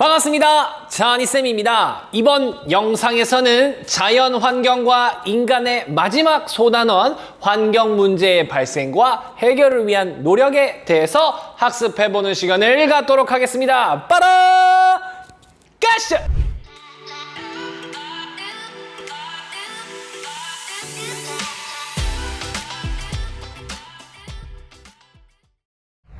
반갑습니다. 자니쌤입니다. 이번 영상에서는 자연 환경과 인간의 마지막 소단원 환경 문제의 발생과 해결을 위한 노력에 대해서 학습해보는 시간을 갖도록 하겠습니다. 빠라! 가시죠!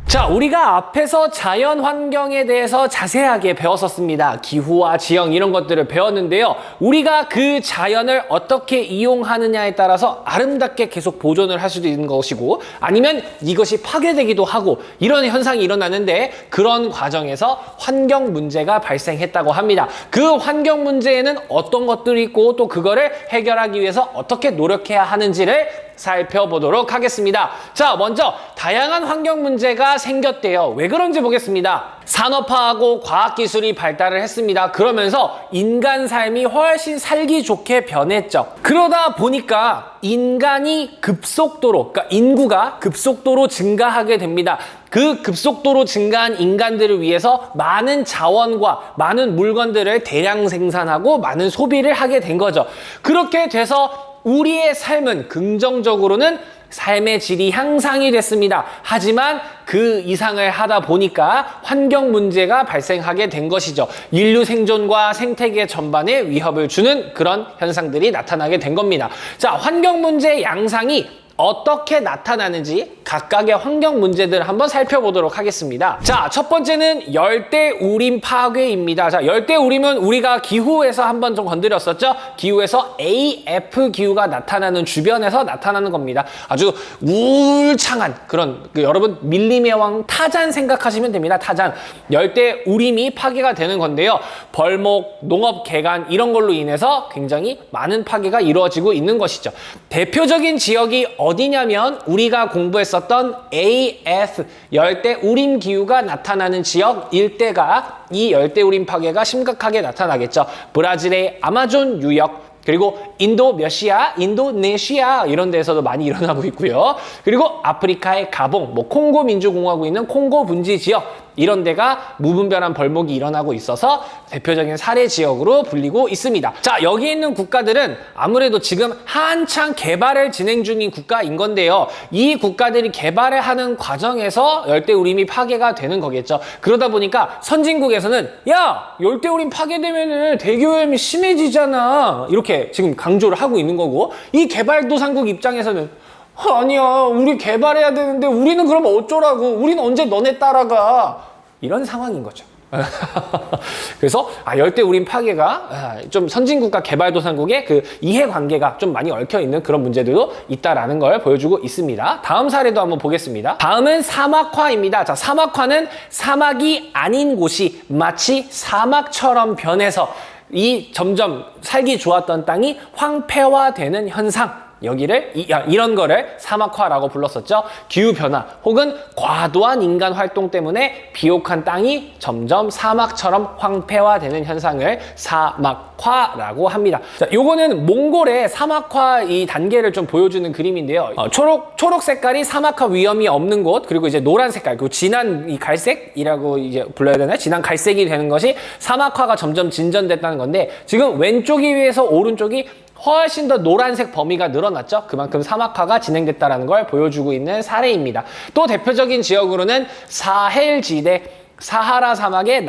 자, 우리가 앞에서 자연 환경에 대해서 자세하게 배웠었습니다. 기후와 지형 이런 것들을 배웠는데요. 우리가 그 자연을 어떻게 이용하느냐에 따라서 아름답게 계속 보존을 할 수도 있는 것이고 아니면 이것이 파괴되기도 하고 이런 현상이 일어나는데 그런 과정에서 환경 문제가 발생했다고 합니다. 그 환경 문제에는 어떤 것들이 있고 또 그거를 해결하기 위해서 어떻게 노력해야 하는지를 살펴보도록 하겠습니다. 자, 먼저 다양한 환경 문제가 생겼대요. 왜 그런지 보겠습니다. 산업화하고 과학기술이 발달을 했습니다. 그러면서 인간 삶이 훨씬 살기 좋게 변했죠. 그러다 보니까 인간이 급속도로, 그러니까 인구가 급속도로 증가하게 됩니다. 그 급속도로 증가한 인간들을 위해서 많은 자원과 많은 물건들을 대량 생산하고 많은 소비를 하게 된 거죠. 그렇게 돼서 우리의 삶은 긍정적으로는 삶의 질이 향상이 됐습니다. 하지만 그 이상을 하다 보니까 환경 문제가 발생하게 된 것이죠. 인류 생존과 생태계 전반에 위협을 주는 그런 현상들이 나타나게 된 겁니다. 자, 환경 문제의 양상이 어떻게 나타나는지 각각의 환경 문제들을 한번 살펴보도록 하겠습니다. 자, 첫 번째는 열대우림 파괴입니다. 자, 열대우림은 우리가 기후에서 한번 좀 건드렸었죠? 기후에서 AF 기후가 나타나는 주변에서 나타나는 겁니다. 아주 울창한 그런 여러분 밀림의 왕 타잔 생각하시면 됩니다. 타잔. 열대우림이 파괴가 되는 건데요. 벌목, 농업 개간 이런 걸로 인해서 굉장히 많은 파괴가 이루어지고 있는 것이죠. 대표적인 지역이 어디냐면 우리가 공부했었던 AF 열대우림 기후가 나타나는 지역 일대가 이 열대우림 파괴가 심각하게 나타나겠죠. 브라질의 아마존 유역 그리고 인도네시아 이런 데에서도 많이 일어나고 있고요. 그리고 아프리카의 가봉, 콩고 민주공화국에 있는 콩고 분지 지역 이런 데가 무분별한 벌목이 일어나고 있어서 대표적인 사례 지역으로 불리고 있습니다. 자, 여기 있는 국가들은 아무래도 지금 한창 개발을 진행 중인 국가인 건데요. 이 국가들이 개발을 하는 과정에서 열대우림이 파괴가 되는 거겠죠. 그러다 보니까 선진국에서는 야, 열대우림 파괴되면은 대기오염이 심해지잖아. 이렇게 지금 강조를 하고 있는 거고 이 개발도상국 입장에서는 아니야, 우리 개발해야 되는데 우리는 그럼 어쩌라고, 우리는 언제 너네 따라가, 이런 상황인 거죠. 그래서 열대우림 파괴가 좀 선진국과 개발도상국의 그 이해관계가 좀 많이 얽혀있는 그런 문제들도 있다라는 걸 보여주고 있습니다. 다음 사례도 한번 보겠습니다. 다음은 사막화입니다. 자, 사막화는 사막이 아닌 곳이 마치 사막처럼 변해서 이 점점 살기 좋았던 땅이 황폐화되는 현상, 여기를 이런 거를 사막화라고 불렀었죠. 기후변화 혹은 과도한 인간 활동 때문에 비옥한 땅이 점점 사막처럼 황폐화되는 현상을 사막화라고 합니다. 자, 요거는 몽골의 사막화 이 단계를 좀 보여주는 그림인데요. 초록 색깔이 사막화 위험이 없는 곳, 그리고 이제 노란 색깔, 그리고 진한 이 갈색이라고 이제 불러야 되나요? 진한 갈색이 되는 것이 사막화가 점점 진전됐다는 건데 지금 왼쪽에 비해서 오른쪽이 훨씬 더 노란색 범위가 늘어났죠. 그만큼 사막화가 진행됐다는 걸 보여주고 있는 사례입니다. 또 대표적인 지역으로는 사헬지대, 사하라 사막의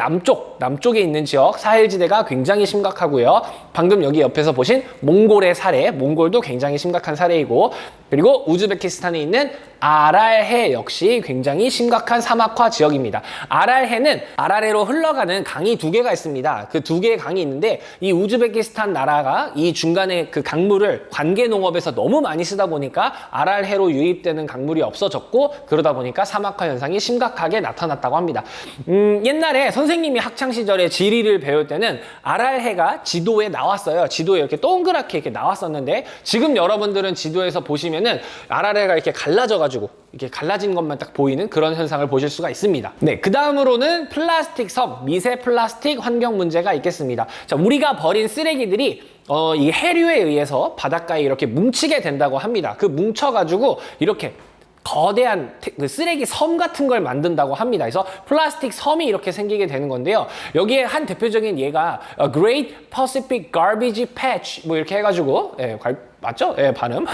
남쪽에 있는 지역 사헬지대가 굉장히 심각하고요. 방금 여기 옆에서 보신 몽골의 사례, 몽골도 굉장히 심각한 사례이고 그리고 우즈베키스탄에 있는 아랄해 역시 굉장히 심각한 사막화 지역입니다. 아랄해는 아라레로 흘러가는 강이 두 개가 있습니다. 그 두 개의 강이 있는데 이 우즈베키스탄 나라가 이 중간에 그 강물을 관계 농업에서 너무 많이 쓰다 보니까 아랄해로 유입되는 강물이 없어졌고 그러다 보니까 사막화 현상이 심각하게 나타났다고 합니다. 옛날에 선생님이 학창시절에 지리를 배울 때는 아랄해가 지도에 나왔어요. 지도에 이렇게 동그랗게 이렇게 나왔었는데 지금 여러분들은 지도에서 보시면은 아랄해가 이렇게 갈라져가지고 이렇게 갈라진 것만 딱 보이는 그런 현상을 보실 수가 있습니다. 네, 그 다음으로는 플라스틱 섬, 미세 플라스틱 환경 문제가 있겠습니다. 자, 우리가 버린 쓰레기들이 이 해류에 의해서 바닷가에 이렇게 뭉치게 된다고 합니다. 그 뭉쳐가지고 이렇게 거대한 그 쓰레기 섬 같은 걸 만든다고 합니다. 그래서 플라스틱 섬이 이렇게 생기게 되는 건데요. 여기에 한 대표적인 예가 Great Pacific Garbage Patch 뭐 이렇게 해가지고 맞죠? 예, 발음.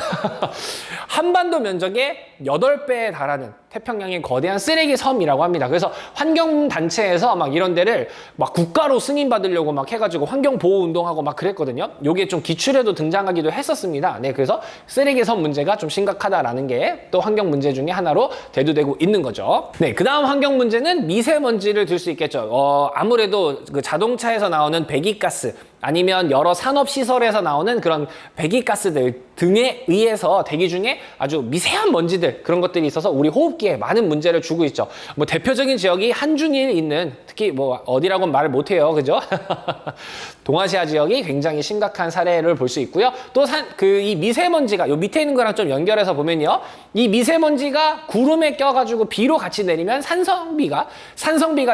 한반도 면적의 8배에 달하는 태평양의 거대한 쓰레기 섬이라고 합니다. 그래서 환경단체에서 막 이런 데를 막 국가로 승인받으려고 막 해가지고 환경보호운동하고 막 그랬거든요. 요게 좀 기출에도 등장하기도 했었습니다. 네, 그래서 쓰레기 섬 문제가 좀 심각하다라는 게 또 환경 문제 중에 하나로 대두되고 있는 거죠. 네, 그 다음 환경 문제는 미세먼지를 들 수 있겠죠. 아무래도 그 자동차에서 나오는 배기가스, 아니면 여러 산업시설에서 나오는 그런 배기가스들 등에 의해서 대기 중에 아주 미세한 먼지들, 그런 것들이 있어서 우리 호흡기에 많은 문제를 주고 있죠. 뭐 대표적인 지역이 한중일 있는, 특히 뭐 어디라고는 말을 못해요, 그죠? 동아시아 지역이 굉장히 심각한 사례를 볼 수 있고요. 또 이 미세먼지가 요 밑에 있는 거랑 좀 연결해서 보면요, 이 미세먼지가 구름에 껴가지고 비로 같이 내리면 산성비가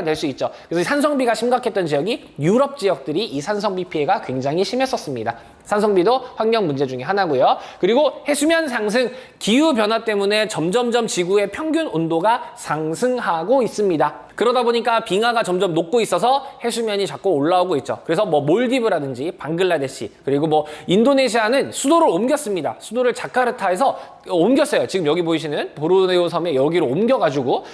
될 수 있죠. 그래서 산성비가 심각했던 지역이 유럽 지역들이 이 산성비 피해가 굉장히 심했었습니다. 산성비도 환경 문제 중에 하나고요. 그리고 해수면 상승, 기후변화 때문에 점점점 지구의 평균 온도가 상승하고 있습니다. 그러다 보니까 빙하가 점점 녹고 있어서 해수면이 자꾸 올라오고 있죠. 그래서 뭐 몰디브라든지 방글라데시, 그리고 뭐 인도네시아는 수도를 옮겼습니다. 수도를 자카르타에서 옮겼어요. 지금 여기 보이시는 보르네오 섬에 여기로 옮겨가지고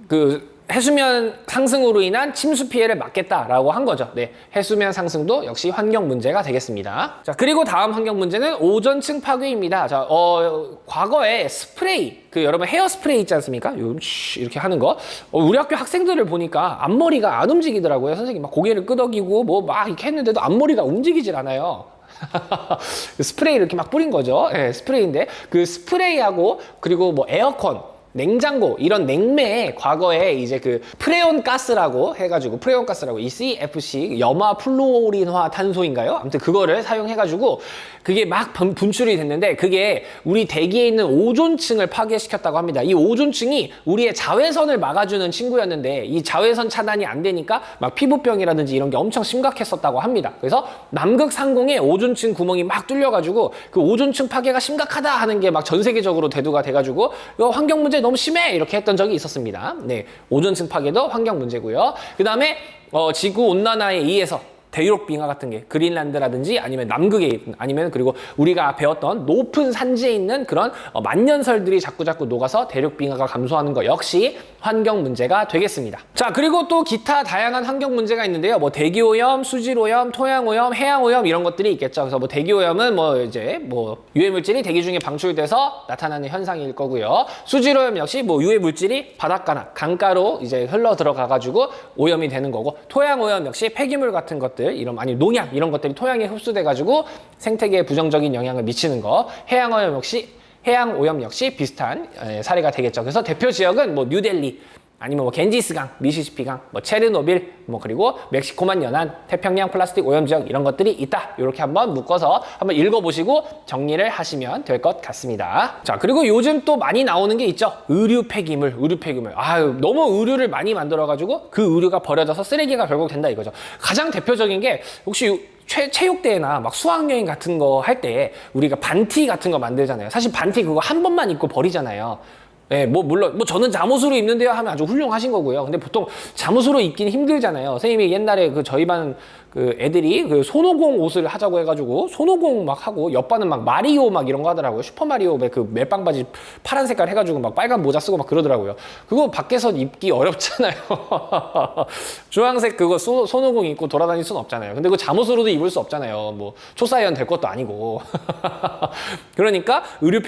그 해수면 상승으로 인한 침수 피해를 막겠다라고 한 거죠. 네, 해수면 상승도 역시 환경 문제가 되겠습니다. 자, 그리고 다음 환경 문제는 오존층 파괴입니다. 자, 과거에 스프레이, 여러분 헤어 스프레이 있지 않습니까? 이렇게 하는 거. 우리 학교 학생들을 보니까 앞머리가 안 움직이더라고요. 선생님 막 고개를 끄덕이고 뭐 막 이렇게 했는데도 앞머리가 움직이질 않아요. 스프레이 이렇게 막 뿌린 거죠. 네, 스프레이인데 그 스프레이하고 그리고 뭐 에어컨, 냉장고, 이런 냉매에 과거에 이제 그 프레온 가스라고 해가지고, ECFC, 염화 플루오린화 탄소인가요? 아무튼 그거를 사용해가지고 그게 막 분출이 됐는데, 그게 우리 대기에 있는 오존층을 파괴시켰다고 합니다. 이 오존층이 우리의 자외선을 막아주는 친구였는데, 이 자외선 차단이 안 되니까 막 피부병이라든지 이런 게 엄청 심각했었다고 합니다. 그래서 남극 상공에 오존층 구멍이 막 뚫려가지고 그 오존층 파괴가 심각하다 하는 게 막 전 세계적으로 대두가 돼가지고 이거 환경 문제 너무 심해 이렇게 했던 적이 있었습니다. 네, 오존층 파괴도 환경 문제고요. 그 다음에 지구 온난화에 의해서 대륙 빙하 같은 게 그린란드라든지 아니면 남극에, 아니면 그리고 우리가 배웠던 높은 산지에 있는 그런 만년설들이 자꾸 녹아서 대륙 빙하가 감소하는 거 역시 환경 문제가 되겠습니다. 자, 그리고 또 기타 다양한 환경 문제가 있는데요. 뭐 대기 오염, 수질 오염, 토양 오염, 해양 오염 이런 것들이 있겠죠. 그래서 뭐 대기 오염은 유해 물질이 대기 중에 방출돼서 나타나는 현상일 거고요. 수질 오염 역시 뭐 유해 물질이 바닷가나 강가로 이제 흘러 들어가 가지고 오염이 되는 거고, 토양 오염 역시 폐기물 같은 것들, 아니 농약 이런 것들이 토양에 흡수돼 가지고 생태계에 부정적인 영향을 미치는 거. 해양 오염 역시 비슷한 사례가 되겠죠. 그래서 대표 지역은 뭐 뉴델리, 아니면 뭐 겐지스강, 미시시피강, 뭐 체르노빌, 뭐 그리고 멕시코만 연한 태평양 플라스틱 오염 지역, 이런 것들이 있다. 이렇게 한번 묶어서 한번 읽어보시고 정리를 하시면 될 것 같습니다. 자, 그리고 요즘 또 많이 나오는 게 있죠. 의류 폐기물. 너무 의류를 많이 만들어가지고 그 의류가 버려져서 쓰레기가 결국 된다 이거죠. 가장 대표적인 게 혹시 체육대회나 막 수학여행 같은 거 할 때 우리가 반티 같은 거 만들잖아요. 사실 반티 그거 한 번만 입고 버리잖아요. 네, 물론 저는 잠옷으로 입는데요 하면 아주 훌륭하신 거고요. 근데 보통 잠옷으로 입긴 힘들잖아요. 선생님이 옛날에 저희 반 애들이 손오공 옷을 하자고 해가지고 손오공 막 하고, 옆반은 막 마리오 막 이런 거 하더라고요. 슈퍼마리오 멜빵 바지 파란 색깔 해가지고 막 빨간 모자 쓰고 막 그러더라고요. 그거 밖에서 입기 어렵잖아요. 주황색 그거 손오공 입고 돌아다닐 수는 없잖아요. 근데 그거 잠옷으로도 입을 수 없잖아요. 뭐 초사이언 될 것도 아니고. 그러니까 의류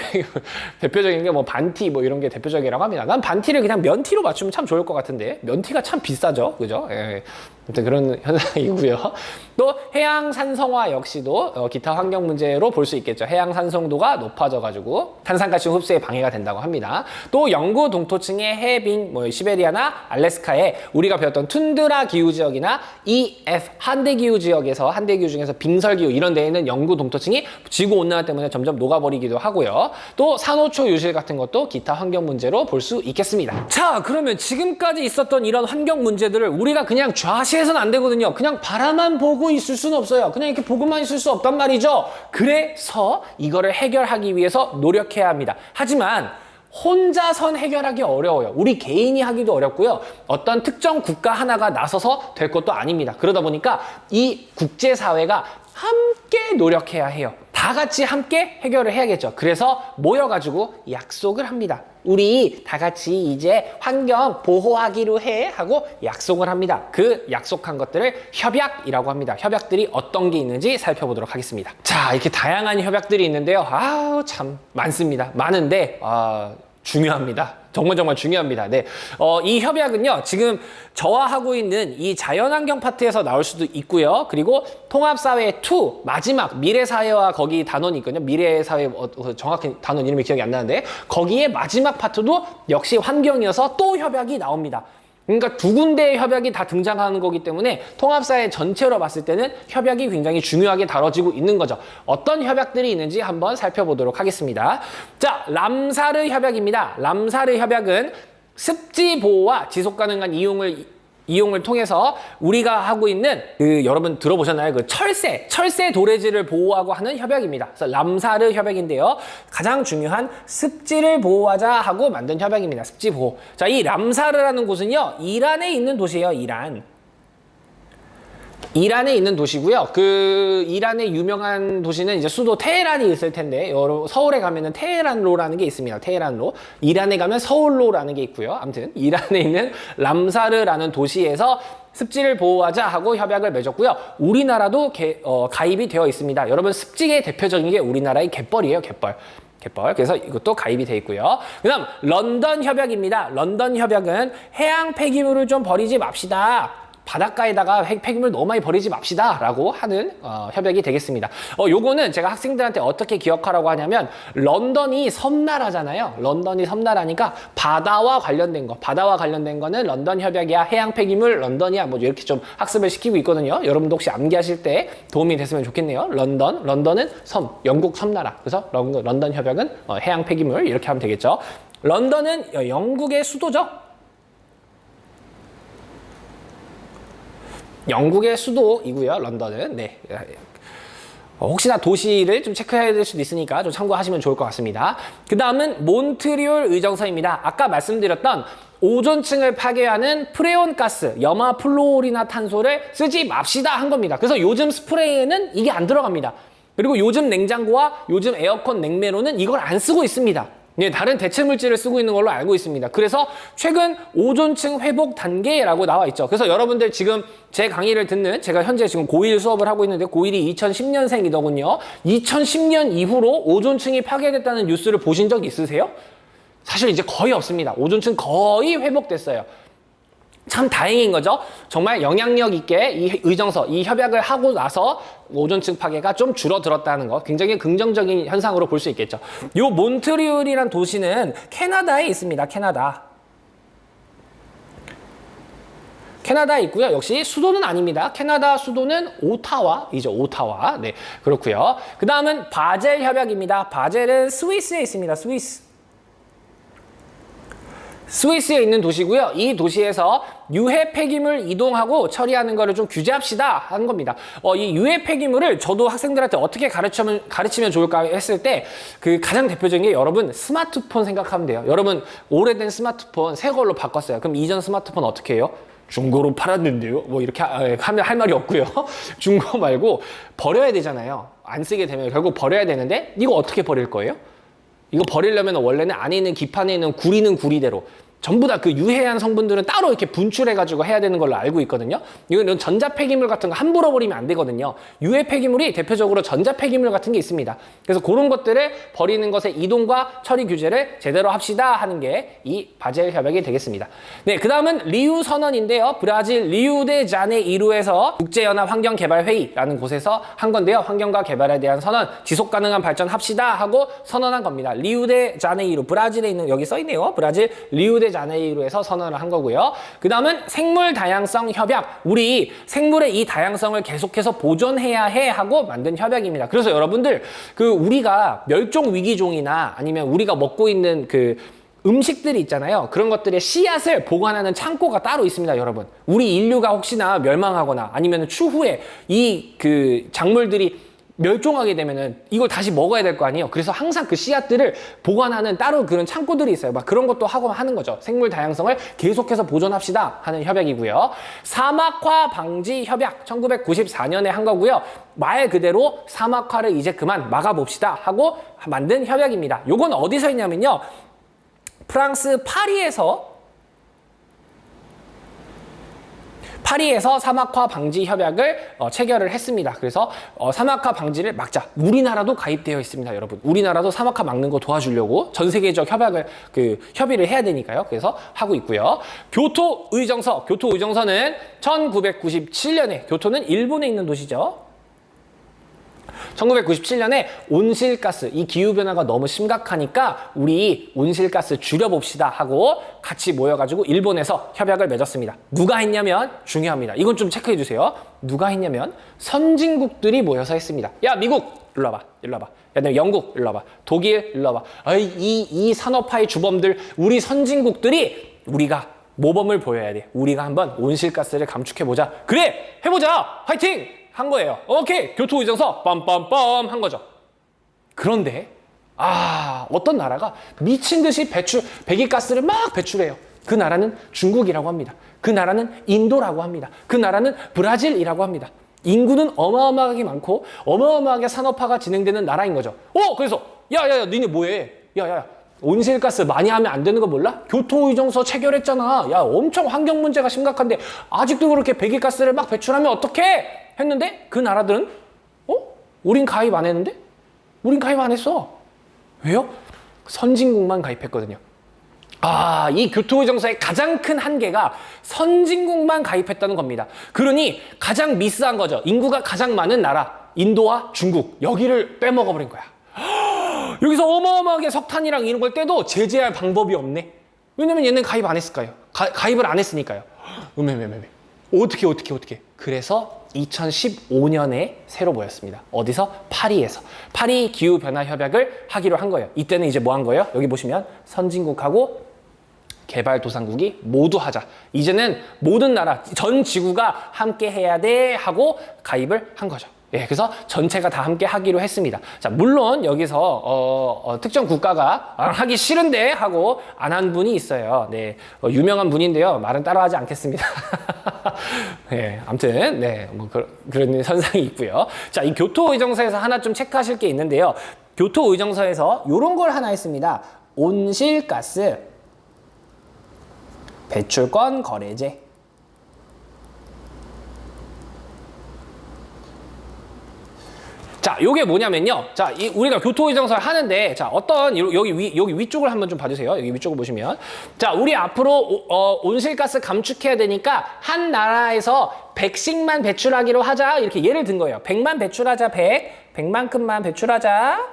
대표적인 게 뭐 반티 뭐 이런 게 대표적이라고 합니다. 난 반티를 그냥 면티로 맞추면 참 좋을 것 같은데, 면티가 참 비싸죠, 그죠? 예. 아무튼 그런 현상이고요. 또 해양 산성화 역시도 기타 환경 문제로 볼 수 있겠죠. 해양 산성도가 높아져가지고 탄산가스 흡수에 방해가 된다고 합니다. 또 영구 동토층의 해빙, 뭐 시베리아나 알래스카에 우리가 배웠던 툰드라 기후 지역이나 EF 한대 기후 지역에서, 한대 기후 중에서 빙설 기후 이런 데에는 영구 동토층이 지구 온난화 때문에 점점 녹아버리기도 하고요. 또 산호초 유실 같은 것도 기타 환경 문제로 볼 수 있겠습니다. 자, 그러면 지금까지 있었던 이런 환경 문제들을 우리가 그냥 좌시해서는 안 되거든요. 그냥 바라만 보고 있을 수는 없어요. 그냥 이렇게 보고만 있을 수 없단 말이죠. 그래서 이거를 해결하기 위해서 노력해야 합니다. 하지만 혼자선 해결하기 어려워요. 우리 개인이 하기도 어렵고요. 어떤 특정 국가 하나가 나서서 될 것도 아닙니다. 그러다 보니까 이 국제사회가 함께 노력해야 해요. 다 같이 함께 해결을 해야겠죠. 그래서 모여가지고 약속을 합니다. 우리 다 같이 이제 환경 보호하기로 해 하고 약속을 합니다. 그 약속한 것들을 협약이라고 합니다. 협약들이 어떤 게 있는지 살펴보도록 하겠습니다. 자, 이렇게 다양한 협약들이 있는데요. 참 많습니다. 많은데 중요합니다. 정말 중요합니다. 네. 이 협약은요, 지금 저와 하고 있는 이 자연환경 파트에서 나올 수도 있고요. 그리고 통합사회 2, 마지막 미래사회와 거기 단원이 있거든요. 미래사회, 정확히 단원 이름이 기억이 안 나는데, 거기에 마지막 파트도 역시 환경이어서 또 협약이 나옵니다. 그러니까 두 군데의 협약이 다 등장하는 거기 때문에 통합사회 전체로 봤을 때는 협약이 굉장히 중요하게 다뤄지고 있는 거죠. 어떤 협약들이 있는지 한번 살펴보도록 하겠습니다. 자, 람사르 협약입니다. 람사르 협약은 습지 보호와 지속 가능한 이용을 통해서 우리가 하고 있는 여러분 들어보셨나요? 그 철새 도래지를 보호하고 하는 협약입니다. 그래서 람사르 협약인데요. 가장 중요한 습지를 보호하자 하고 만든 협약입니다. 습지 보호. 자, 이 람사르라는 곳은요, 이란에 있는 도시예요. 이란에 있는 도시고요. 그 이란의 유명한 도시는 이제 수도 테헤란이 있을 텐데, 서울에 가면은 테헤란로라는 게 있습니다. 테헤란로. 이란에 가면 서울로라는 게 있고요. 아무튼 이란에 있는 람사르라는 도시에서 습지를 보호하자 하고 협약을 맺었고요. 우리나라도 가입이 되어 있습니다. 여러분, 습지의 대표적인 게 우리나라의 갯벌이에요. 갯벌. 그래서 이것도 가입이 돼 있고요. 그다음 런던 협약입니다. 런던 협약은 해양 폐기물을 좀 버리지 맙시다. 바닷가에다가 폐기물 너무 많이 버리지 맙시다 라고 하는 협약이 되겠습니다. 요거는 제가 학생들한테 어떻게 기억하라고 하냐면, 런던이 섬나라잖아요. 런던이 섬나라니까 바다와 관련된 거는 런던 협약이야. 해양 폐기물 런던이야. 뭐 이렇게 좀 학습을 시키고 있거든요. 여러분도 혹시 암기하실 때 도움이 됐으면 좋겠네요. 런던은 섬, 영국 섬나라. 그래서 런던 협약은 해양 폐기물 이렇게 하면 되겠죠. 런던은 영국의 수도죠. 영국의 수도이고요. 런던은. 네. 혹시나 도시를 좀 체크해야 될 수도 있으니까 좀 참고하시면 좋을 것 같습니다. 그 다음은 몬트리올 의정서입니다. 아까 말씀드렸던 오존층을 파괴하는 프레온 가스, 염화 플루오리나 탄소를 쓰지 맙시다 한 겁니다. 그래서 요즘 스프레이에는 이게 안 들어갑니다. 그리고 요즘 냉장고와 요즘 에어컨 냉매로는 이걸 안 쓰고 있습니다. 네, 다른 대체 물질을 쓰고 있는 걸로 알고 있습니다. 그래서 최근 오존층 회복 단계라고 나와 있죠. 그래서 여러분들 지금 제 강의를 듣는, 제가 현재 지금 고1 수업을 하고 있는데 고1이 2010년생이더군요. 2010년 이후로 오존층이 파괴됐다는 뉴스를 보신 적 있으세요? 사실 이제 거의 없습니다. 오존층 거의 회복됐어요. 참 다행인 거죠. 정말 영향력 있게 이 의정서, 이 협약을 하고 나서 오존층 파괴가 좀 줄어들었다는 거, 굉장히 긍정적인 현상으로 볼 수 있겠죠. 요 몬트리올이란 도시는 캐나다에 있습니다. 캐나다에 있고요. 역시 수도는 아닙니다. 캐나다 수도는 오타와이죠. 오타와. 네, 그렇고요. 그 다음은 바젤 협약입니다. 바젤은 스위스에 있습니다. 스위스에 있는 도시고요. 이 도시에서 유해 폐기물 이동하고 처리하는 거를 좀 규제합시다 하는 겁니다. 이 유해 폐기물을 저도 학생들한테 어떻게 가르치면 좋을까 했을 때, 그 가장 대표적인 게, 여러분 스마트폰 생각하면 돼요. 여러분 오래된 스마트폰 새 걸로 바꿨어요. 그럼 이전 스마트폰 어떻게 해요? 중고로 팔았는데요. 뭐 이렇게 하면 할 말이 없고요. 중고 말고 버려야 되잖아요. 안 쓰게 되면 결국 버려야 되는데, 이거 어떻게 버릴 거예요? 이거 버리려면 원래는 안에 있는 기판에 있는 구리는 구리대로, 전부 다 그 유해한 성분들은 따로 이렇게 분출해가지고 해야 되는 걸로 알고 있거든요. 이건 전자 폐기물 같은 거 함부로 버리면 안 되거든요. 유해 폐기물이 대표적으로 전자 폐기물 같은 게 있습니다. 그래서 그런 것들을 버리는 것의 이동과 처리 규제를 제대로 합시다 하는 게 이 바젤 협약이 되겠습니다. 네, 그 다음은 리우 선언인데요. 브라질 리우데자네이루에서 국제연합 환경개발회의라는 곳에서 한 건데요. 환경과 개발에 대한 선언, 지속 가능한 발전 합시다 하고 선언한 겁니다. 리우데자네이루, 브라질에 있는, 여기 써있네요. 브라질 리우데자네이루에서 선언을 한 거고요. 그 다음은 생물 다양성 협약. 우리 생물의 이 다양성을 계속해서 보존해야 해 하고 만든 협약입니다. 그래서 여러분들, 우리가 멸종 위기종이나 아니면 우리가 먹고 있는 음식들이 있잖아요. 그런 것들의 씨앗을 보관하는 창고가 따로 있습니다, 여러분. 우리 인류가 혹시나 멸망하거나 아니면 추후에 이 작물들이 멸종하게 되면은 이걸 다시 먹어야 될 거 아니에요. 그래서 항상 그 씨앗들을 보관하는 따로 그런 창고들이 있어요. 막 그런 것도 하고 하는 거죠. 생물 다양성을 계속해서 보존합시다 하는 협약이고요. 사막화 방지 협약 1994년에 한 거고요. 말 그대로 사막화를 이제 그만 막아봅시다 하고 만든 협약입니다. 요건 어디서 있냐면요. 프랑스 파리에서 사막화 방지 협약을 체결을 했습니다. 그래서 사막화 방지를 막자. 우리나라도 가입되어 있습니다, 여러분. 우리나라도 사막화 막는 거 도와주려고 전 세계적 협의를 해야 되니까요. 그래서 하고 있고요. 교토의정서는 1997년에 교토는 일본에 있는 도시죠. 1997년에 온실가스, 이 기후변화가 너무 심각하니까 우리 온실가스 줄여봅시다 하고 같이 모여가지고 일본에서 협약을 맺었습니다. 누가 했냐면, 중요합니다. 이건 좀 체크해주세요. 누가 했냐면 선진국들이 모여서 했습니다. 야, 미국! 일로 와봐. 야, 너 영국! 일로 와봐. 독일! 일로 와봐. 이 산업화의 주범들, 우리 선진국들이 우리가 모범을 보여야 돼. 우리가 한번 온실가스를 감축해보자. 그래! 해보자! 화이팅! 한 거예요. 오케이. 교토의정서 빰빰빰 한 거죠. 그런데 어떤 나라가 미친 듯이 배기가스를 막 배출해요. 그 나라는 중국이라고 합니다. 그 나라는 인도라고 합니다. 그 나라는 브라질이라고 합니다. 인구는 어마어마하게 많고 어마어마하게 산업화가 진행되는 나라인 거죠. 그래서 야야야 니네 뭐해? 야야야 온실가스 많이 하면 안 되는 거 몰라? 교토의정서 체결했잖아. 야 엄청 환경 문제가 심각한데 아직도 그렇게 배기가스를 막 배출하면 어떡해? 했는데 그 나라들은 우린 가입 안 했는데? 우린 가입 안 했어. 왜요? 선진국만 가입했거든요. 이 교토의정서의 가장 큰 한계가 선진국만 가입했다는 겁니다. 그러니 가장 미스한 거죠. 인구가 가장 많은 나라 인도와 중국, 여기를 빼먹어버린 거야. 여기서 어마어마하게 석탄이랑 이런 걸 떼도 제재할 방법이 없네. 왜냐면 얘는 가입 안 했을까요? 가입을 안 했으니까요. 어떻게. 그래서 2015년에 새로 모였습니다. 어디서? 파리에서. 파리 기후변화협약을 하기로 한 거예요. 이때는 이제 뭐 한 거예요? 여기 보시면 선진국하고 개발도상국이 모두 하자. 이제는 모든 나라, 전 지구가 함께 해야 돼 하고 가입을 한 거죠. 예, 그래서 전체가 다 함께 하기로 했습니다. 자, 물론 여기서 특정 국가가 하기 싫은데 하고 안 한 분이 있어요. 네, 유명한 분인데요. 말은 따라하지 않겠습니다. 네, 아무튼 네, 뭐 그런 현상이 있고요. 자, 이 교토의정서에서 하나 좀 체크하실 게 있는데요. 교토의정서에서 이런 걸 하나 했습니다. 온실가스 배출권 거래제. 자, 요게 뭐냐면요. 자, 우리가 교토의정서를 하는데, 자, 여기 위쪽을 한번 좀 봐주세요. 여기 위쪽을 보시면. 자, 우리 앞으로, 온실가스 감축해야 되니까, 한 나라에서 100씩만 배출하기로 하자. 이렇게 예를 든 거예요. 100만 배출하자, 100만큼만 배출하자.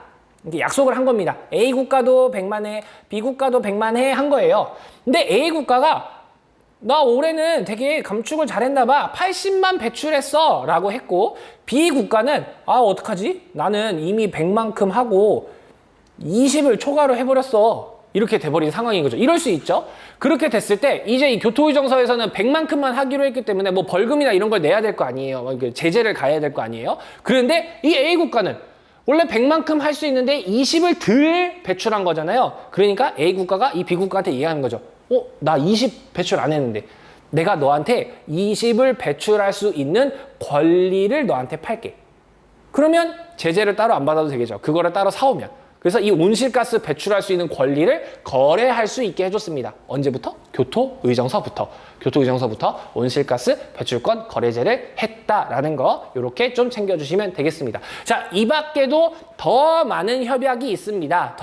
이렇게 약속을 한 겁니다. A 국가도 100만 해, B 국가도 100만 해 한 거예요. 근데 A 국가가 나 올해는 되게 감축을 잘했나 봐. 80만 배출했어 라고 했고 B 국가는 어떡하지? 나는 이미 100만큼 하고 20을 초과로 해버렸어. 이렇게 돼버린 상황인 거죠. 이럴 수 있죠. 그렇게 됐을 때 이제 이 교토의정서에서는 100만큼만 하기로 했기 때문에 뭐 벌금이나 이런 걸 내야 될 거 아니에요. 제재를 가해야 될 거 아니에요. 그런데 이 A 국가는 원래 100만큼 할 수 있는데 20을 덜 배출한 거잖아요. 그러니까 A 국가가 이 B 국가한테 얘기하는 거죠. 나 20 배출 안 했는데 내가 너한테 20을 배출할 수 있는 권리를 너한테 팔게. 그러면 제재를 따로 안 받아도 되겠죠. 그거를 따로 사오면. 그래서 이 온실가스 배출할 수 있는 권리를 거래할 수 있게 해줬습니다. 언제부터? 교토의정서부터 온실가스 배출권 거래제를 했다라는 거 이렇게 좀 챙겨주시면 되겠습니다. 자, 이 밖에도 더 많은 협약이 있습니다.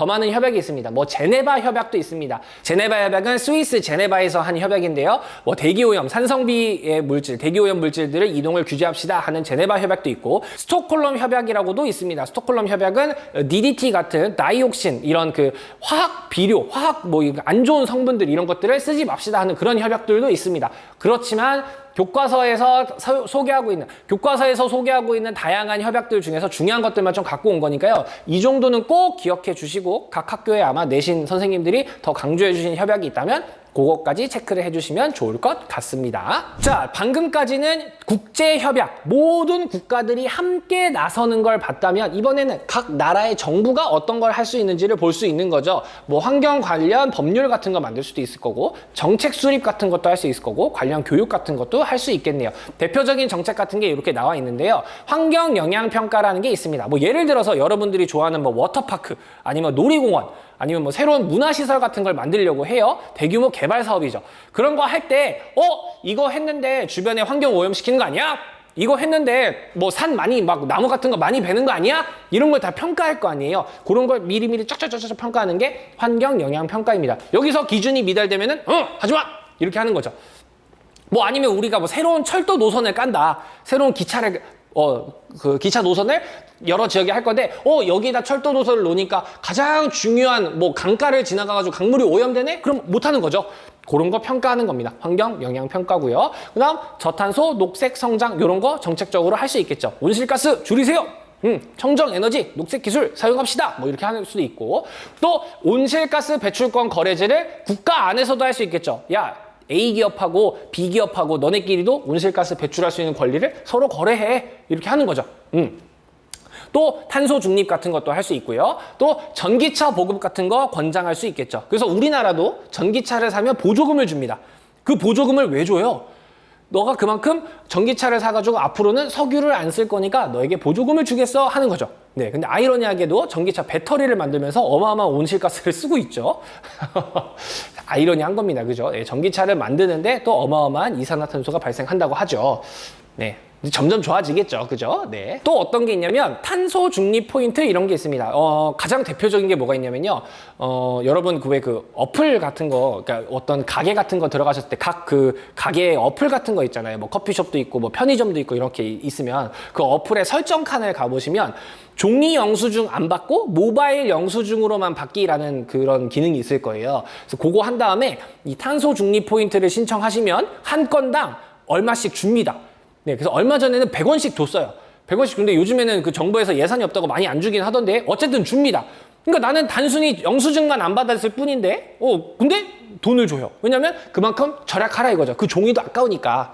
뭐 제네바 협약도 있습니다. 제네바 협약은 스위스 제네바에서 한 협약인데요. 뭐 대기오염, 산성비의 물질, 대기오염 물질들을 이동을 규제합시다 하는 제네바 협약도 있고 스톡홀름 협약이라고도 있습니다. 스톡홀름 협약은 DDT 같은 다이옥신 이런 그 화학 비료, 뭐 안 좋은 성분들 이런 것들을 쓰지 맙시다 하는 그런 협약들도 있습니다. 그렇지만 교과서에서 소개하고 있는 다양한 협약들 중에서 중요한 것들만 좀 갖고 온 거니까요. 이 정도는 꼭 기억해 주시고 각 학교에 아마 내신 선생님들이 더 강조해 주신 협약이 있다면 그거까지 체크를 해주시면 좋을 것 같습니다. 자, 방금까지는 국제협약, 모든 국가들이 함께 나서는 걸 봤다면 이번에는 각 나라의 정부가 어떤 걸 할 수 있는지를 볼 수 있는 거죠. 뭐 환경 관련 법률 같은 거 만들 수도 있을 거고, 정책 수립 같은 것도 할 수 있을 거고, 관련 교육 같은 것도 할 수 있겠네요. 대표적인 정책 같은 게 이렇게 나와 있는데요. 환경 영향 평가라는 게 있습니다. 뭐 예를 들어서 여러분들이 좋아하는 뭐 워터파크, 아니면 놀이공원, 아니면 뭐 새로운 문화시설 같은 걸 만들려고 해요. 대규모 개발 사업이죠. 그런 거 할 때, 이거 했는데 주변에 환경 오염시키는 거 아니야? 이거 했는데 뭐 산 많이 막 나무 같은 거 많이 베는 거 아니야? 이런 걸 다 평가할 거 아니에요. 그런 걸 미리미리 쫙쫙쫙쫙 평가하는 게 환경 영향 평가입니다. 여기서 기준이 미달되면은 하지 마! 이렇게 하는 거죠. 뭐 아니면 우리가 뭐 새로운 철도 노선을 깐다. 새로운 기차를 그 기차 노선을 여러 지역에 할 건데 여기다 철도 노선을 놓으니까 가장 중요한 뭐 강가를 지나가가지고 강물이 오염되네? 그럼 못 하는 거죠. 그런 거 평가하는 겁니다. 환경 영향 평가고요. 그다음 저탄소, 녹색 성장 이런 거 정책적으로 할 수 있겠죠. 온실가스 줄이세요. 청정 에너지, 녹색 기술 사용합시다. 뭐 이렇게 할 수도 있고, 또 온실가스 배출권 거래제를 국가 안에서도 할 수 있겠죠. 야, A 기업하고 B 기업하고 너네끼리도 온실가스 배출할 수 있는 권리를 서로 거래해. 이렇게 하는 거죠. 또 탄소 중립 같은 것도 할 수 있고요. 또 전기차 보급 같은 거 권장할 수 있겠죠. 그래서 우리나라도 전기차를 사면 보조금을 줍니다. 그 보조금을 왜 줘요? 너가 그만큼 전기차를 사가지고 앞으로는 석유를 안 쓸 거니까 너에게 보조금을 주겠어 하는 거죠. 네, 근데 아이러니하게도 전기차 배터리를 만들면서 어마어마한 온실가스를 쓰고 있죠. 아이러니한 겁니다. 그죠? 네, 전기차를 만드는데 또 어마어마한 이산화탄소가 발생한다고 하죠. 네. 점점 좋아지겠죠. 그죠? 네. 또 어떤 게 있냐면 탄소 중립 포인트 이런 게 있습니다. 가장 대표적인 게 뭐가 있냐면요. 여러분 그 어플 같은 거, 그러니까 어떤 가게 같은 거 들어가셨을 때 각 그 가게 어플 같은 거 있잖아요. 뭐 커피숍도 있고 뭐 편의점도 있고 이렇게 있으면 그 어플의 설정 칸을 가보시면 종이 영수증 안 받고 모바일 영수증으로만 받기라는 그런 기능이 있을 거예요. 그래서 그거 한 다음에 이 탄소 중립 포인트를 신청하시면 한 건당 얼마씩 줍니다. 네, 그래서 얼마 전에는 100원씩 줬어요. 100원씩 근데 요즘에는 그 정부에서 예산이 없다고 많이 안 주긴 하던데 어쨌든 줍니다. 그러니까 나는 단순히 영수증만 안 받았을 뿐인데 근데 돈을 줘요. 왜냐면 그만큼 절약하라 이거죠. 그 종이도 아까우니까.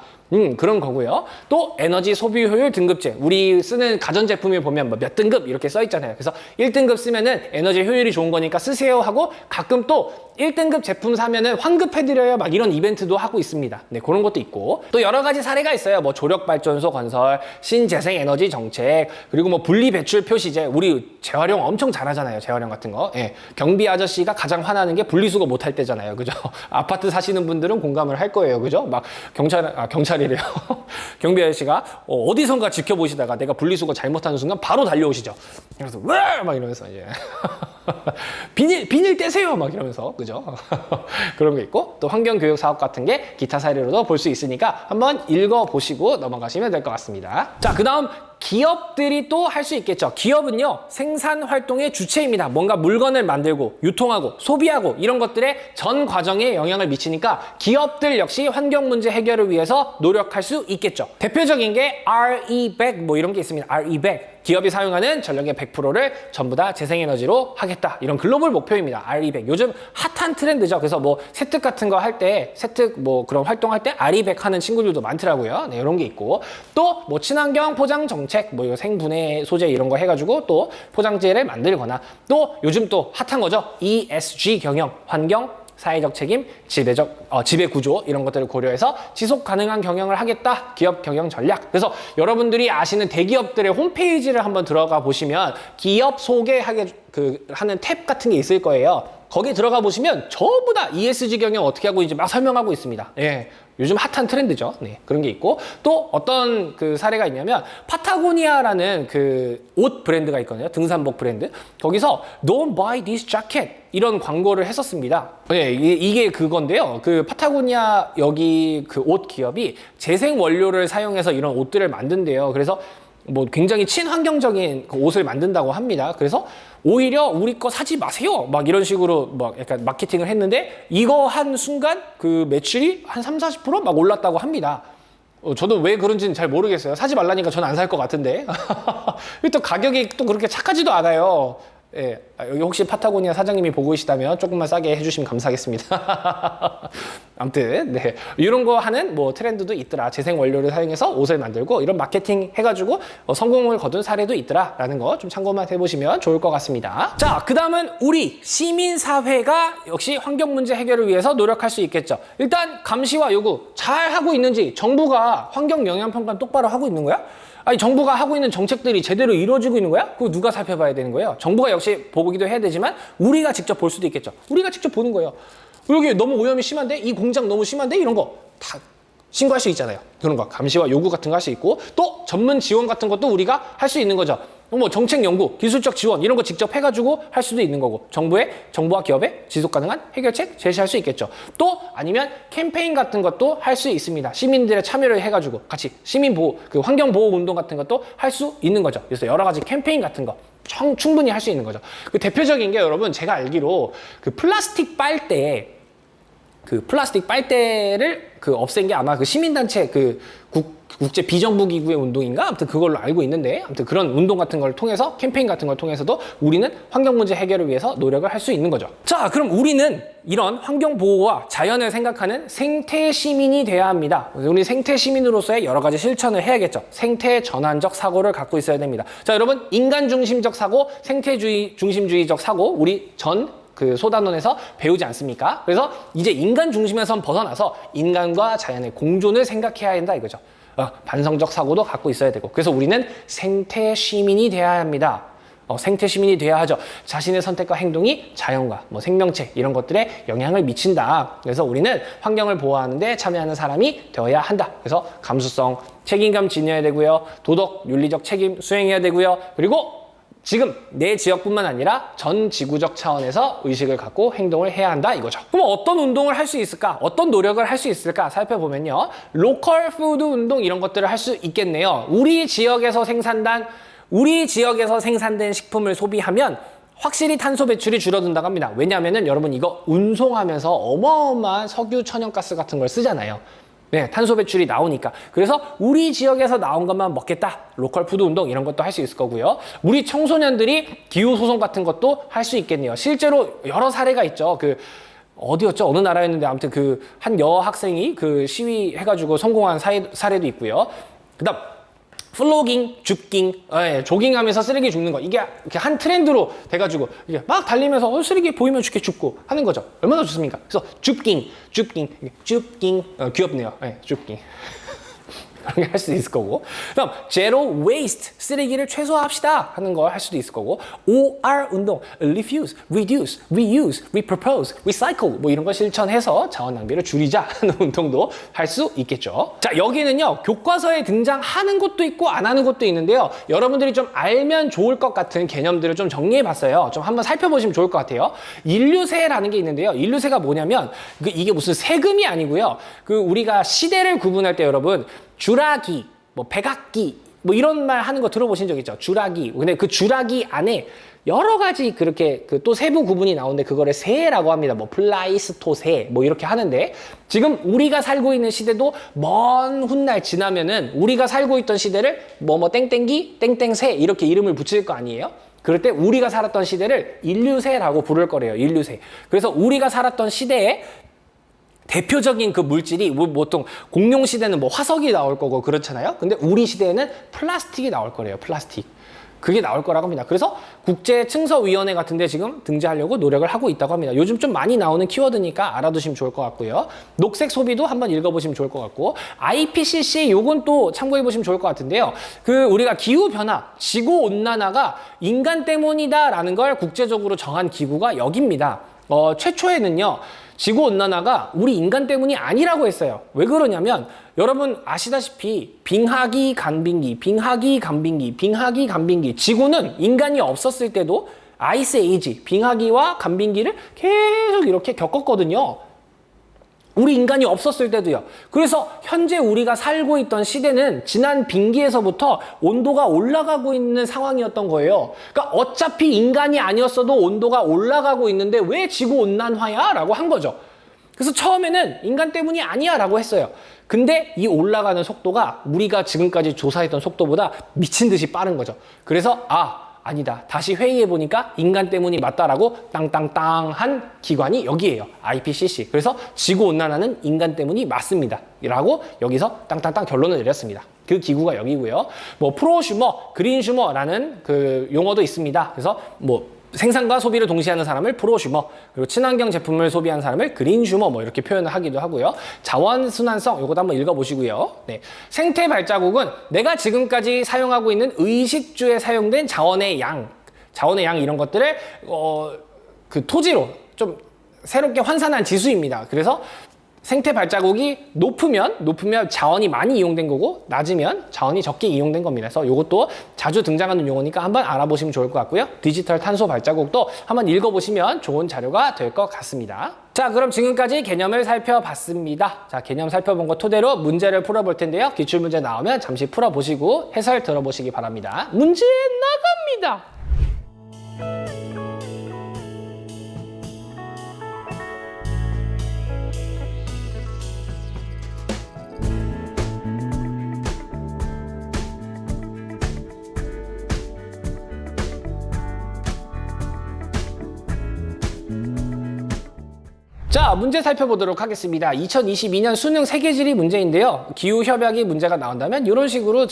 그런 거고요. 또 에너지 소비 효율 등급제. 우리 쓰는 가전제품에 보면 뭐 몇 등급 이렇게 써 있잖아요. 그래서 1등급 쓰면은 에너지 효율이 좋은 거니까 쓰세요 하고 가끔 또 1등급 제품 사면은 환급해드려요. 막 이런 이벤트도 하고 있습니다. 네, 그런 것도 있고. 또 여러 가지 사례가 있어요. 뭐 조력발전소 건설, 신재생 에너지 정책, 그리고 뭐 분리배출 표시제. 우리 재활용 엄청 잘하잖아요. 재활용 같은 거. 예. 경비 아저씨가 가장 화나는 게 분리수거 못할 때잖아요. 그죠? 아파트 사시는 분들은 공감을 할 거예요. 그죠? 막 경찰이래요. 경비 아저씨가 어디선가 지켜보시다가 내가 분리수거 잘못하는 순간 바로 달려오시죠. 그래서 왜? 막 이러면서 이제 비닐 떼세요. 막 이러면서. 그죠? 그런 게 있고 또 환경교육 사업 같은 게 기타 사례로도 볼 수 있으니까 한번 읽어보시고 넘어가시면 될 것 같습니다. 자, 그 다음 기업들이 또 할 수 있겠죠. 기업은요, 생산 활동의 주체입니다. 뭔가 물건을 만들고 유통하고 소비하고 이런 것들의 전 과정에 영향을 미치니까 기업들 역시 환경 문제 해결을 위해서 노력할 수 있겠죠. 대표적인 게 RE100 뭐 이런 게 있습니다. RE100. 기업이 사용하는 전력의 100%를 전부 다 재생에너지로 하겠다. 이런 글로벌 목표입니다. RE100. 요즘 핫한 트렌드죠. 그래서 뭐 세특 같은 거 할 때, 세특 뭐 그런 활동할 때 RE100 하는 친구들도 많더라고요. 네, 이런 게 있고. 또 뭐 친환경 포장 정책, 뭐 생분해 소재 이런 거 해가지고 또 포장재를 만들거나 또 요즘 또 핫한 거죠. ESG 경영, 환경, 사회적 책임, 지배 구조 이런 것들을 고려해서 지속 가능한 경영을 하겠다. 기업 경영 전략. 그래서 여러분들이 아시는 대기업들의 홈페이지를 한번 들어가 보시면 기업 소개하는 탭 같은 게 있을 거예요. 거기 들어가 보시면 전부 다 ESG 경영 어떻게 하고 이제 막 설명하고 있습니다. 예. 요즘 핫한 트렌드죠. 네, 그런 게 있고 또 어떤 그 사례가 있냐면 파타고니아라는 그 옷 브랜드가 있거든요. 등산복 브랜드. 거기서 Don't buy this jacket 이런 광고를 했었습니다. 네, 이게 그건데요. 그 파타고니아 여기 그 옷 기업이 재생 원료를 사용해서 이런 옷들을 만든대요. 그래서 뭐 굉장히 친환경적인 그 옷을 만든다고 합니다. 그래서 오히려 우리 거 사지 마세요. 막 이런 식으로 막 약간 마케팅을 했는데 이거 한 순간 그 매출이 한 30-40% 막 올랐다고 합니다. 저도 왜 그런지는 잘 모르겠어요. 사지 말라니까 저는 안 살 것 같은데. 또 가격이 또 그렇게 착하지도 않아요. 예, 여기 혹시 파타고니아 사장님이 보고 계시다면 조금만 싸게 해주시면 감사하겠습니다. 아무튼 네, 이런 거 하는 뭐 트렌드도 있더라. 재생 원료를 사용해서 옷을 만들고 이런 마케팅 해가지고 성공을 거둔 사례도 있더라라는 거 좀 참고만 해보시면 좋을 것 같습니다. 자, 그 다음은 우리 시민사회가 역시 환경 문제 해결을 위해서 노력할 수 있겠죠. 일단 감시와 요구 잘 하고 있는지, 정부가 환경 영향 평가 똑바로 하고 있는 거야? 아니, 정부가 하고 있는 정책들이 제대로 이루어지고 있는 거야? 그거 누가 살펴봐야 되는 거예요? 정부가 역시 보기도 해야 되지만 우리가 직접 볼 수도 있겠죠. 우리가 직접 보는 거예요. 여기 너무 오염이 심한데? 이 공장 너무 심한데? 이런 거 다 신고할 수 있잖아요. 그런 거 감시와 요구 같은 거 할 수 있고, 또 전문 지원 같은 것도 우리가 할 수 있는 거죠. 뭐 정책 연구, 기술적 지원 이런 거 직접 해가지고 할 수도 있는 거고, 정부와 기업의 지속 가능한 해결책 제시할 수 있겠죠. 또 아니면 캠페인 같은 것도 할 수 있습니다. 시민들의 참여를 해가지고 같이 시민 보호, 그 환경 보호 운동 같은 것도 할 수 있는 거죠. 그래서 여러 가지 캠페인 같은 거 충분히 할 수 있는 거죠. 그 대표적인 게 여러분, 제가 알기로 그 플라스틱 빨대를 없앤 게 아마 그 시민단체 국제 비정부 기구의 운동인가? 아무튼 그걸로 알고 있는데, 아무튼 그런 운동 같은 걸 통해서, 캠페인 같은 걸 통해서도 우리는 환경 문제 해결을 위해서 노력을 할 수 있는 거죠. 자, 그럼 우리는 이런 환경 보호와 자연을 생각하는 생태 시민이 돼야 합니다. 우리 생태 시민으로서의 여러 가지 실천을 해야겠죠. 생태 전환적 사고를 갖고 있어야 됩니다. 자, 여러분, 인간 중심적 사고, 생태주의 중심주의적 사고, 우리 그 소단원에서 배우지 않습니까? 그래서 이제 인간 중심에서 벗어나서 인간과 자연의 공존을 생각해야 한다 이거죠. 반성적 사고도 갖고 있어야 되고, 그래서 우리는 생태 시민이 돼야 합니다. 생태 시민이 돼야 하죠. 자신의 선택과 행동이 자연과 뭐 생명체 이런 것들에 영향을 미친다. 그래서 우리는 환경을 보호하는 데 참여하는 사람이 되어야 한다. 그래서 감수성, 책임감 지녀야 되고요. 도덕, 윤리적 책임 수행해야 되고요. 그리고 지금 내 지역뿐만 아니라 전 지구적 차원에서 의식을 갖고 행동을 해야 한다 이거죠. 그럼 어떤 운동을 할 수 있을까? 어떤 노력을 할 수 있을까? 살펴보면요. 로컬 푸드 운동 이런 것들을 할 수 있겠네요. 우리 지역에서 생산된 식품을 소비하면 확실히 탄소 배출이 줄어든다고 합니다. 왜냐하면은 여러분, 이거 운송하면서 어마어마한 석유, 천연가스 같은 걸 쓰잖아요. 네, 탄소 배출이 나오니까. 그래서 우리 지역에서 나온 것만 먹겠다. 로컬 푸드 운동 이런 것도 할 수 있을 거고요. 우리 청소년들이 기후 소송 같은 것도 할 수 있겠네요. 실제로 여러 사례가 있죠. 어디였죠? 어느 나라였는데 아무튼 한 여학생이 시위 해가지고 성공한 사례도 있고요. 그다음 플로깅, 줍깅, 조깅하면서 쓰레기 줍는 거, 이게 이렇게 한 트렌드로 돼가지고 이게 막 달리면서 쓰레기 보이면 죽게 줍고 하는 거죠. 얼마나 좋습니까? 그래서 줍깅, 귀엽네요. 줍깅. 그런 게 할 수도 있을 거고, 그다음 제로 웨이스트, 쓰레기를 최소화합시다 하는 걸 할 수도 있을 거고, OR 운동, refuse, reduce, reuse, repurpose, recycle 뭐 이런 걸 실천해서 자원 낭비를 줄이자 하는 운동도 할 수 있겠죠. 자, 여기는요 교과서에 등장하는 것도 있고 안 하는 것도 있는데요, 여러분들이 좀 알면 좋을 것 같은 개념들을 좀 정리해 봤어요. 좀 한번 살펴보시면 좋을 것 같아요. 인류세라는 게 있는데요, 인류세가 뭐냐면 이게 무슨 세금이 아니고요, 우리가 시대를 구분할 때 여러분, 주라기, 뭐 백악기, 뭐 이런 말 하는 거 들어보신 적 있죠? 주라기. 근데 그 주라기 안에 여러 가지 그렇게 또 세부 구분이 나오는데 그거를 세라고 합니다. 뭐 플라이스토세 뭐 이렇게 하는데, 지금 우리가 살고 있는 시대도 먼 훗날 지나면은 우리가 살고 있던 시대를 뭐 땡땡기, 땡땡세 이렇게 이름을 붙일 거 아니에요? 그럴 때 우리가 살았던 시대를 인류세라고 부를 거래요. 인류세. 그래서 우리가 살았던 시대에 대표적인 그 물질이, 보통 공룡 시대는 뭐 화석이 나올 거고 그렇잖아요. 근데 우리 시대에는 플라스틱이 나올 거래요. 플라스틱. 그게 나올 거라고 합니다. 그래서 국제층서위원회 같은 데 지금 등재하려고 노력을 하고 있다고 합니다. 요즘 좀 많이 나오는 키워드니까 알아두시면 좋을 것 같고요. 녹색 소비도 한번 읽어보시면 좋을 것 같고, IPCC 요건 또 참고해보시면 좋을 것 같은데요. 우리가 기후변화, 지구온난화가 인간 때문이다라는 걸 국제적으로 정한 기구가 여기입니다. 최초에는요, 지구온난화가 우리 인간 때문이 아니라고 했어요. 왜 그러냐면 여러분 아시다시피 빙하기, 간빙기, 지구는 인간이 없었을 때도 아이스 에이지, 빙하기와 간빙기를 계속 이렇게 겪었거든요. 우리 인간이 없었을 때도요. 그래서 현재 우리가 살고 있던 시대는 지난 빙기에서부터 온도가 올라가고 있는 상황이었던 거예요. 그러니까 어차피 인간이 아니었어도 온도가 올라가고 있는데 왜 지구온난화야? 라고 한 거죠. 그래서 처음에는 인간 때문이 아니야 라고 했어요. 근데 이 올라가는 속도가 우리가 지금까지 조사했던 속도보다 미친 듯이 빠른 거죠. 그래서 아니다. 다시 회의해보니까 인간 때문이 맞다라고 땅땅땅한 기관이 여기에요. IPCC. 그래서 지구온난화는 인간 때문이 맞습니다. 라고 여기서 땅땅땅 결론을 내렸습니다. 그 기구가 여기고요. 뭐 프로슈머, 그린슈머라는 그 용어도 있습니다. 그래서 뭐 생산과 소비를 동시에 하는 사람을 프로슈머, 그리고 친환경 제품을 소비하는 사람을 그린슈머 뭐 이렇게 표현을 하기도 하고요. 자원순환성 요것도 한번 읽어보시고요. 네. 생태 발자국은 내가 지금까지 사용하고 있는 의식주에 사용된 자원의 양 이런 것들을 그 토지로 좀 새롭게 환산한 지수입니다. 그래서 생태 발자국이 높으면 자원이 많이 이용된 거고 낮으면 자원이 적게 이용된 겁니다. 그래서 이것도 자주 등장하는 용어니까 한번 알아보시면 좋을 것 같고요. 디지털 탄소 발자국도 한번 읽어보시면 좋은 자료가 될 것 같습니다. 자, 그럼 지금까지 개념을 살펴봤습니다. 자, 개념 살펴본 거 토대로 문제를 풀어볼 텐데요. 기출문제 나오면 잠시 풀어보시고 해설 들어보시기 바랍니다. 문제 나갑니다. 자, 문제 살펴보도록 하겠습니다. 2022년 수능 세계지리 문제인데요. 기후협약이 문제가 나온다면 이런 식으로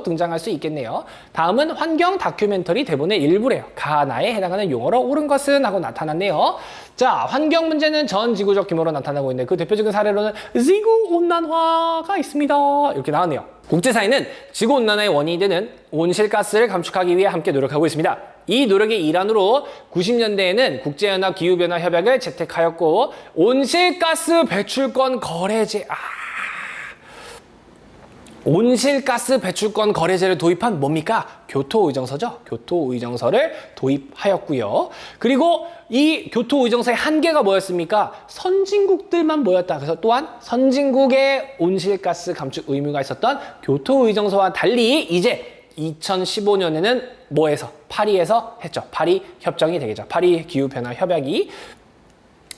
등장할 수 있겠네요. 다음은 환경 다큐멘터리 대본의 일부래요. 가나에 해당하는 용어로 옳은 것은 하고 나타났네요. 자, 환경 문제는 전 지구적 규모로 나타나고 있는데 그 대표적인 사례로는 지구온난화가 있습니다. 이렇게 나왔네요. 국제사회는 지구온난화의 원인이 되는 온실가스를 감축하기 위해 함께 노력하고 있습니다. 이 노력의 일환으로 90년대에는 국제연합 기후변화 협약을 채택하였고 온실가스 배출권 거래제 온실가스 배출권 거래제를 도입한 뭡니까? 교토의정서죠. 교토의정서를 도입하였고요. 그리고 이 교토의정서의 한계가 뭐였습니까? 선진국들만 모였다. 그래서 또한 선진국의 온실가스 감축 의무가 있었던 교토의정서와 달리 이제 2015년에는 뭐에서? 파리에서 했죠. 파리 협정이 되겠죠. 파리 기후변화 협약이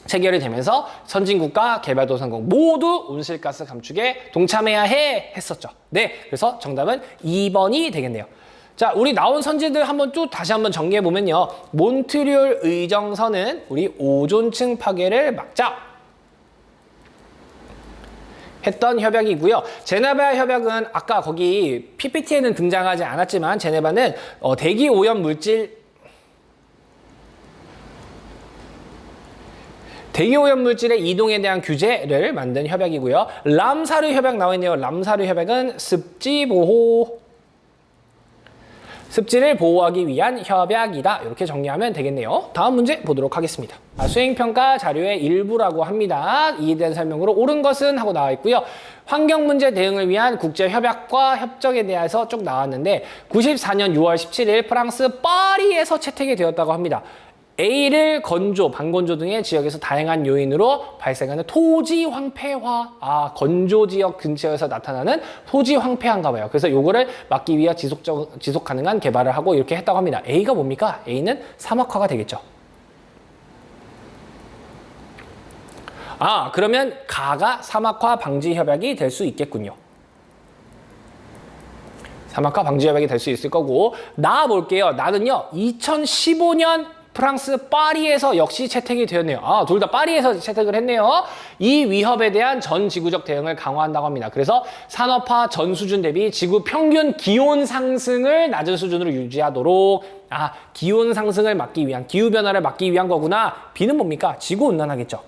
체결이 되면서 선진국과 개발도상국 모두 온실가스 감축에 동참해야 해 했었죠. 네, 그래서 정답은 2번이 되겠네요. 자, 우리 나온 선지들 다시 한번 정리해 보면요. 몬트리올 의정서는 우리 오존층 파괴를 막자 했던 협약이고요. 제네바 협약은 아까 거기 PPT에는 등장하지 않았지만 제네바는 대기 오염 물질의 이동에 대한 규제를 만든 협약이고요. 람사르 협약 나와 있네요. 람사르 협약은 습지를 보호하기 위한 협약이다. 이렇게 정리하면 되겠네요. 다음 문제 보도록 하겠습니다. 수행평가 자료의 일부라고 합니다. 이에 대한 설명으로 옳은 것은 하고 나와 있고요. 환경문제 대응을 위한 국제협약과 협정에 대해서 쭉 나왔는데 94년 6월 17일 프랑스 파리에서 채택이 되었다고 합니다. A를 건조, 반건조 등의 지역에서 다양한 요인으로 발생하는 토지 황폐화, 건조 지역 근처에서 나타나는 토지 황폐화인가 봐요. 그래서 요거를 막기 위해 지속 가능한 개발을 하고 이렇게 했다고 합니다. A가 뭡니까? A는 사막화가 되겠죠. 그러면 가가 사막화 방지 협약이 될 수 있겠군요. 사막화 방지 협약이 될 수 있을 거고, 나 볼게요. 나는요, 2015년 프랑스 파리에서 역시 채택이 되었네요. 둘 다 파리에서 채택을 했네요. 이 위협에 대한 전 지구적 대응을 강화한다고 합니다. 그래서 산업화 전 수준 대비 지구 평균 기온 상승을 낮은 수준으로 유지하도록, 기온 상승을 막기 위한, 기후변화를 막기 위한 거구나. B는 뭡니까? 지구온난화겠죠.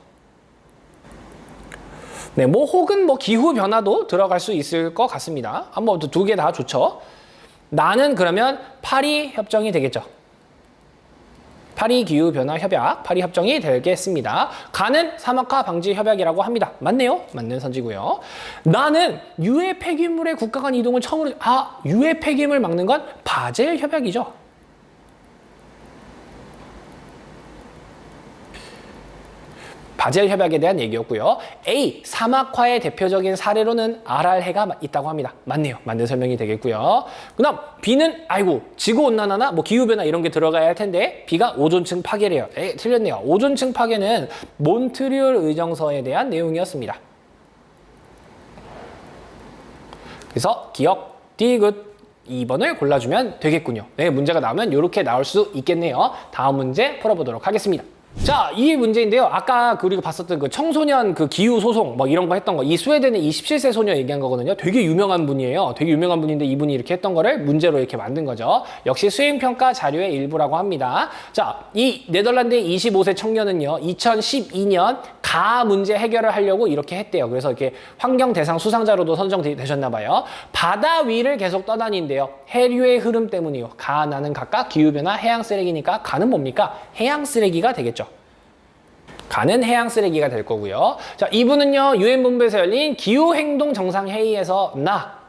네, 혹은 기후변화도 들어갈 수 있을 것 같습니다. 한번 두 개 다 좋죠. 나는 그러면 파리 협정이 되겠죠. 파리 기후변화 협약, 파리 협정이 되겠습니다. 가는 사막화 방지 협약이라고 합니다. 맞네요. 맞는 선지고요. 나는 유해 폐기물의 국가 간 이동을 처음으로, 유해 폐기물 막는 건 바젤 협약이죠. 바젤 협약에 대한 얘기였고요. A, 사막화의 대표적인 사례로는 아랄해가 있다고 합니다. 맞네요. 맞는 설명이 되겠고요. 그다음 B는 지구온난화나 기후변화 이런 게 들어가야 할 텐데 B가 오존층 파괴래요. 틀렸네요. 오존층 파괴는 몬트리올 의정서에 대한 내용이었습니다. 그래서 기억, 디귿, 2번을 골라주면 되겠군요. 네, 문제가 나오면 이렇게 나올 수 있겠네요. 다음 문제 풀어보도록 하겠습니다. 자, 이 문제인데요. 아까 우리가 봤었던 그 청소년 그 기후 소송 뭐 이런 거 했던 거, 이 스웨덴의 27세 소녀 얘기한 거거든요. 되게 유명한 분이에요. 되게 유명한 분인데 이분이 이렇게 했던 거를 문제로 이렇게 만든 거죠. 역시 수행평가 자료의 일부라고 합니다. 자, 이 네덜란드의 25세 청년은요, 2012년 가 문제 해결을 하려고 이렇게 했대요. 그래서 이렇게 환경 대상 수상자로도 선정되셨나 봐요. 바다 위를 계속 떠다닌대요. 해류의 흐름 때문이요. 가, 나는 각각 기후변화, 해양 쓰레기니까 가는 뭡니까? 해양 쓰레기가 되겠죠. 가는 해양 쓰레기가 될 거고요. 자, 이분은요, 유엔 본부에서 열린 기후행동 정상회의에서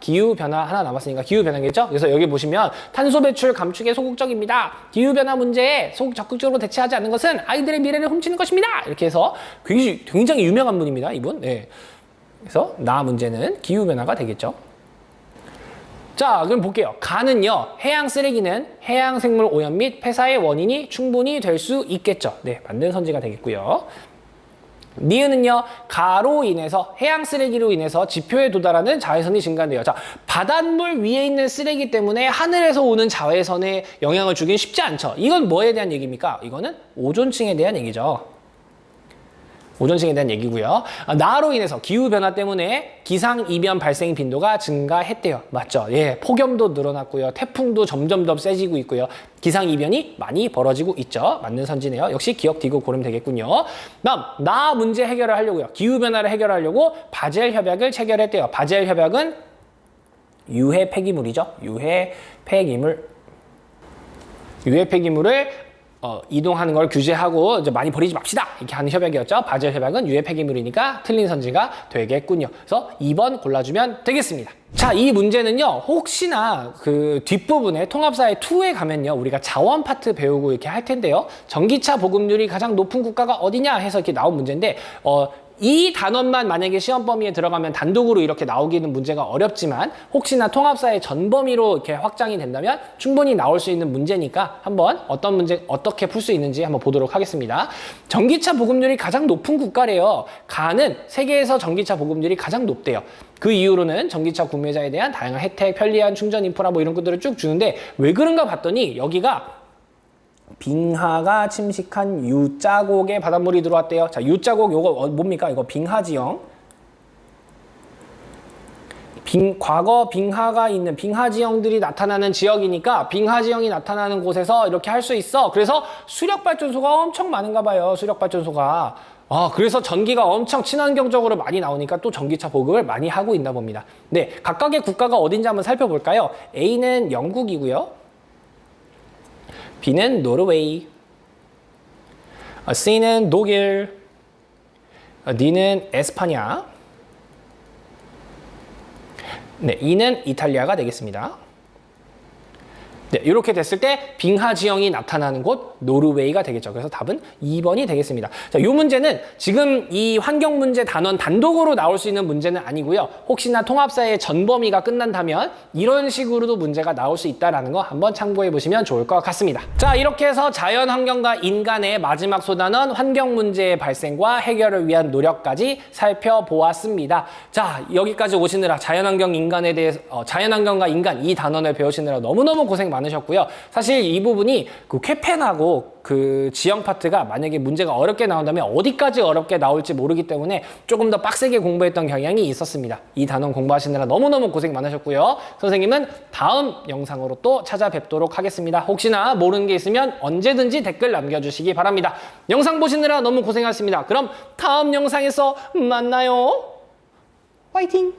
기후변화 하나 남았으니까 기후변화겠죠? 그래서 여기 보시면 탄소 배출 감축에 소극적입니다. 기후변화 문제에 적극적으로 대처하지 않는 것은 아이들의 미래를 훔치는 것입니다. 이렇게 해서 굉장히 유명한 분입니다. 이분. 네. 그래서 문제는 기후변화가 되겠죠. 자, 그럼 볼게요. 가는요, 해양 쓰레기는 해양 생물 오염 및 폐사의 원인이 충분히 될 수 있겠죠. 네, 만든 선지가 되겠고요. 니은은요, 가로 인해서 해양 쓰레기로 인해서 지표에 도달하는 자외선이 증가한대요. 자, 바닷물 위에 있는 쓰레기 때문에 하늘에서 오는 자외선에 영향을 주긴 쉽지 않죠. 이건 뭐에 대한 얘기입니까? 이거는 오존층에 대한 얘기죠. 오존층에 대한 얘기고요. 나로 인해서 기후변화 때문에 기상이변 발생 빈도가 증가했대요. 맞죠? 예, 폭염도 늘어났고요. 태풍도 점점 더 세지고 있고요. 기상이변이 많이 벌어지고 있죠. 맞는 선지네요. 역시 기억 디귿 고르면 되겠군요. 다음, 문제 해결을 하려고요. 기후변화를 해결하려고 바젤 협약을 체결했대요. 바젤 협약은 유해 폐기물이죠. 유해 폐기물을 이동하는 걸 규제하고 이제 많이 버리지 맙시다. 이렇게 하는 협약이었죠. 바젤 협약은 유해 폐기물이니까 틀린 선지가 되겠군요. 그래서 2번 골라주면 되겠습니다. 자, 이 문제는요, 혹시나 그 뒷부분에 통합사회 2에 가면요, 우리가 자원 파트 배우고 이렇게 할 텐데요. 전기차 보급률이 가장 높은 국가가 어디냐 해서 이렇게 나온 문제인데, 이 단원만 만약에 시험 범위에 들어가면 단독으로 이렇게 나오기는 문제가 어렵지만 혹시나 통합사의 전 범위로 이렇게 확장이 된다면 충분히 나올 수 있는 문제니까 한번 어떤 문제 어떻게 풀 수 있는지 한번 보도록 하겠습니다. 전기차 보급률이 가장 높은 국가래요. 가는 세계에서 전기차 보급률이 가장 높대요. 그 이후로는 전기차 구매자에 대한 다양한 혜택, 편리한 충전 인프라 뭐 이런 것들을 쭉 주는데 왜 그런가 봤더니 여기가 빙하가 침식한 U자곡의 바닷물이 들어왔대요. 자, U자곡 요거 뭡니까? 이거 빙하지형. 과거 빙하가 있는 빙하지형들이 나타나는 지역이니까 빙하지형이 나타나는 곳에서 이렇게 할 수 있어. 그래서 수력발전소가 엄청 많은가 봐요. 수력발전소가. 그래서 전기가 엄청 친환경적으로 많이 나오니까 또 전기차 보급을 많이 하고 있나 봅니다. 네, 각각의 국가가 어딘지 한번 살펴볼까요? A는 영국이고요. B는 노르웨이, C는 독일, D는 에스파냐, 네, E는 이탈리아가 되겠습니다. 네, 이렇게 됐을 때 빙하 지형이 나타나는 곳 노르웨이가 되겠죠. 그래서 답은 2번이 되겠습니다. 자, 이 문제는 지금 이 환경 문제 단원 단독으로 나올 수 있는 문제는 아니고요. 혹시나 통합사의 전 범위가 끝난다면 이런 식으로도 문제가 나올 수 있다는 거 한번 참고해 보시면 좋을 것 같습니다. 자, 이렇게 해서 자연환경과 인간의 마지막 소단원 환경 문제의 발생과 해결을 위한 노력까지 살펴보았습니다. 자, 여기까지 오시느라 자연환경과 인간 이 단원을 배우시느라 너무너무 고생 많으셨고요. 사실 이 부분이 그 쾌펜하고 그 지형 파트가 만약에 문제가 어렵게 나온다면 어디까지 어렵게 나올지 모르기 때문에 조금 더 빡세게 공부했던 경향이 있었습니다. 이 단원 공부하시느라 너무너무 고생 많으셨고요. 선생님은 다음 영상으로 또 찾아뵙도록 하겠습니다. 혹시나 모르는 게 있으면 언제든지 댓글 남겨주시기 바랍니다. 영상 보시느라 너무 고생하셨습니다. 그럼 다음 영상에서 만나요. 화이팅!